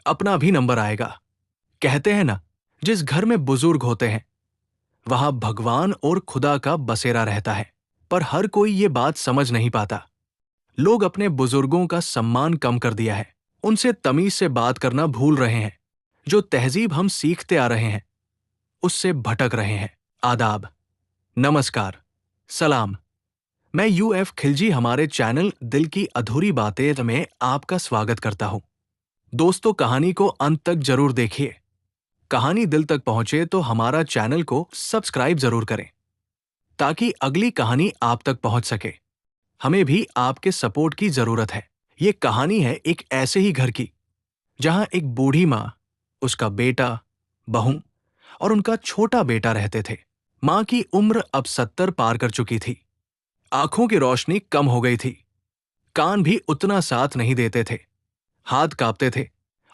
अपना भी नंबर आएगा। कहते हैं ना, जिस घर में बुजुर्ग होते हैं वहां भगवान और खुदा का बसेरा रहता है। पर हर कोई ये बात समझ नहीं पाता। लोग अपने बुजुर्गों का सम्मान कम कर दिया है, उनसे तमीज से बात करना भूल रहे हैं। जो तहजीब हम सीखते आ रहे हैं उससे भटक रहे हैं। आदाब, नमस्कार, सलाम। मैं यूएफ खिलजी हमारे चैनल दिल की अधूरी बातें में आपका स्वागत करता हूं। दोस्तों, कहानी को अंत तक जरूर देखिए। कहानी दिल तक पहुंचे तो हमारा चैनल को सब्सक्राइब जरूर करें ताकि अगली कहानी आप तक पहुंच सके। हमें भी आपके सपोर्ट की जरूरत है। ये कहानी है एक ऐसे ही घर की जहां एक बूढ़ी माँ, उसका बेटा, बहू और उनका छोटा बेटा रहते थे। माँ की उम्र अब 70 पार कर चुकी थी। आंखों की रोशनी कम हो गई थी, कान भी उतना साथ नहीं देते थे, हाथ कांपते थे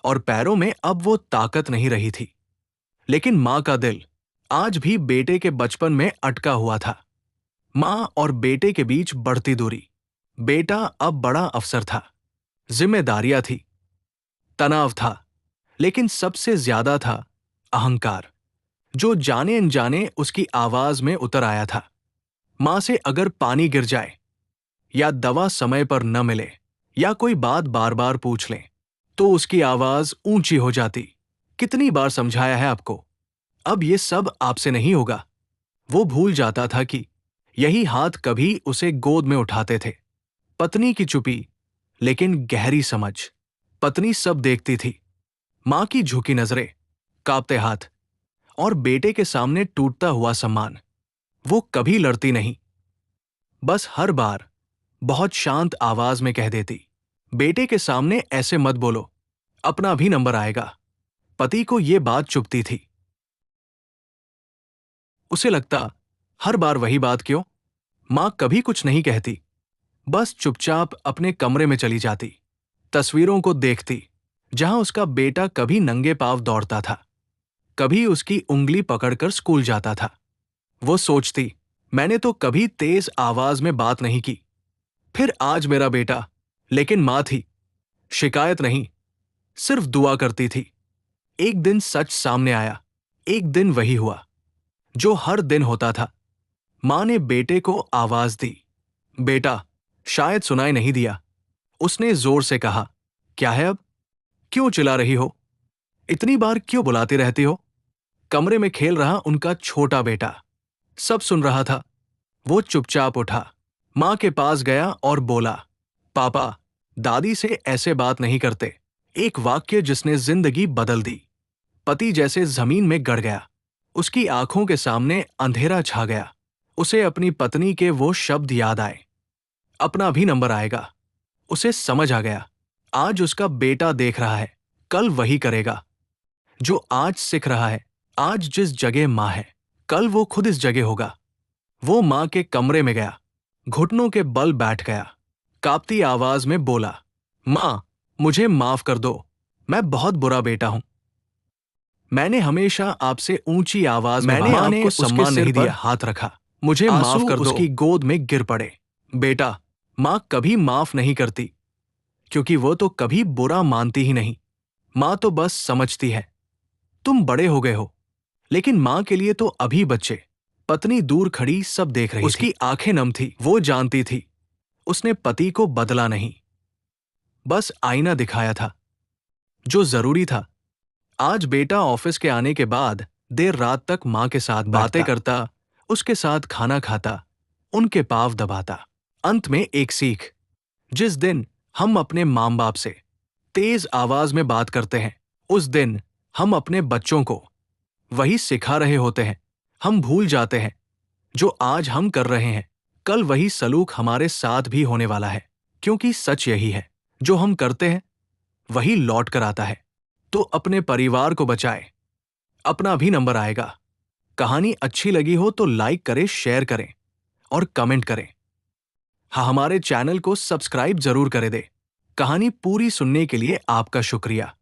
और पैरों में अब वो ताकत नहीं रही थी। लेकिन माँ का दिल आज भी बेटे के बचपन में अटका हुआ था। माँ और बेटे के बीच बढ़ती दूरी। बेटा अब बड़ा अफसर था, जिम्मेदारियां थी, तनाव था, लेकिन सबसे ज्यादा था अहंकार, जो जाने अनजाने उसकी आवाज में उतर आया था। माँ से अगर पानी गिर जाए या दवा समय पर न मिले या कोई बात बार बार पूछ ले तो उसकी आवाज ऊंची हो जाती। कितनी बार समझाया है आपको, अब ये सब आपसे नहीं होगा। वो भूल जाता था कि यही हाथ कभी उसे गोद में उठाते थे। पत्नी की चुपी लेकिन गहरी समझ। पत्नी सब देखती थी, मां की झुकी नजरें, कांपते हाथ और बेटे के सामने टूटता हुआ सम्मान। वो कभी लड़ती नहीं, बस हर बार बहुत शांत आवाज में कह देती, बेटे के सामने ऐसे मत बोलो, अपना भी नंबर आएगा। पति को ये बात चुभती थी। उसे लगता, हर बार वही बात क्यों? मां कभी कुछ नहीं कहती, बस चुपचाप अपने कमरे में चली जाती, तस्वीरों को देखती जहां उसका बेटा कभी नंगे पांव दौड़ता था, कभी उसकी उंगली पकड़कर स्कूल जाता था। वो सोचती, मैंने तो कभी तेज आवाज में बात नहीं की, फिर आज मेरा बेटा। लेकिन मां थी, शिकायत नहीं, सिर्फ दुआ करती थी। एक दिन सच सामने आया, एक दिन वही हुआ जो हर दिन होता था। मां ने बेटे को आवाज दी, बेटा। शायद सुनाई नहीं दिया। उसने जोर से कहा, क्या है अब? क्यों चिल्ला रही हो? इतनी बार क्यों बुलाती रहती हो? कमरे में खेल रहा उनका छोटा बेटा सब सुन रहा था। वो चुपचाप उठा, मां के पास गया और बोला, पापा, दादी से ऐसे बात नहीं करते। एक वाक्य जिसने जिंदगी बदल दी। पति जैसे जमीन में गड़ गया। उसकी आंखों के सामने अंधेरा छा गया। उसे अपनी पत्नी के वो शब्द याद आए, अपना भी नंबर आएगा। उसे समझ आ गया, आज उसका बेटा देख रहा है, कल वही करेगा। जो आज सीख रहा है, आज जिस जगह मां है, कल वो खुद इस जगह होगा। वो मां के कमरे में गया, घुटनों के बल बैठ गया, कांपती आवाज में बोला, मां, मुझे माफ कर दो, मैं बहुत बुरा बेटा हूं। मैंने हमेशा आपसे ऊंची आवाज में मैंने मां ने आपको उसके सम्मान सिर नहीं पर दिया। हाथ रखा, मुझे माफ कर दो। उसकी गोद में गिर पड़े। बेटा, मां कभी माफ नहीं करती, क्योंकि वो तो कभी बुरा मानती ही नहीं। मां तो बस समझती है, तुम बड़े हो गए हो। लेकिन मां के लिए तो अभी बच्चे। पत्नी दूर खड़ी सब देख रही थी। उसकी आंखें नम थी। वो जानती थी उसने पति को बदला नहीं, बस आईना दिखाया था जो जरूरी था। आज बेटा ऑफिस के आने के बाद देर रात तक मां के साथ बातें करता, उसके साथ खाना खाता, उनके पांव दबाता। अंत में एक सीख, जिस दिन हम अपने मां बाप से तेज आवाज में बात करते हैं, उस दिन हम अपने बच्चों को वही सिखा रहे होते हैं। हम भूल जाते हैं जो आज हम कर रहे हैं, कल वही सलूक हमारे साथ भी होने वाला है। क्योंकि सच यही है, जो हम करते हैं वही लौट कर आता है। तो अपने परिवार को बचाए, अपना भी नंबर आएगा। कहानी अच्छी लगी हो तो लाइक करें, शेयर करें और कमेंट करें। हाँ, हमारे चैनल को सब्सक्राइब जरूर करें दे। कहानी पूरी सुनने के लिए आपका शुक्रिया।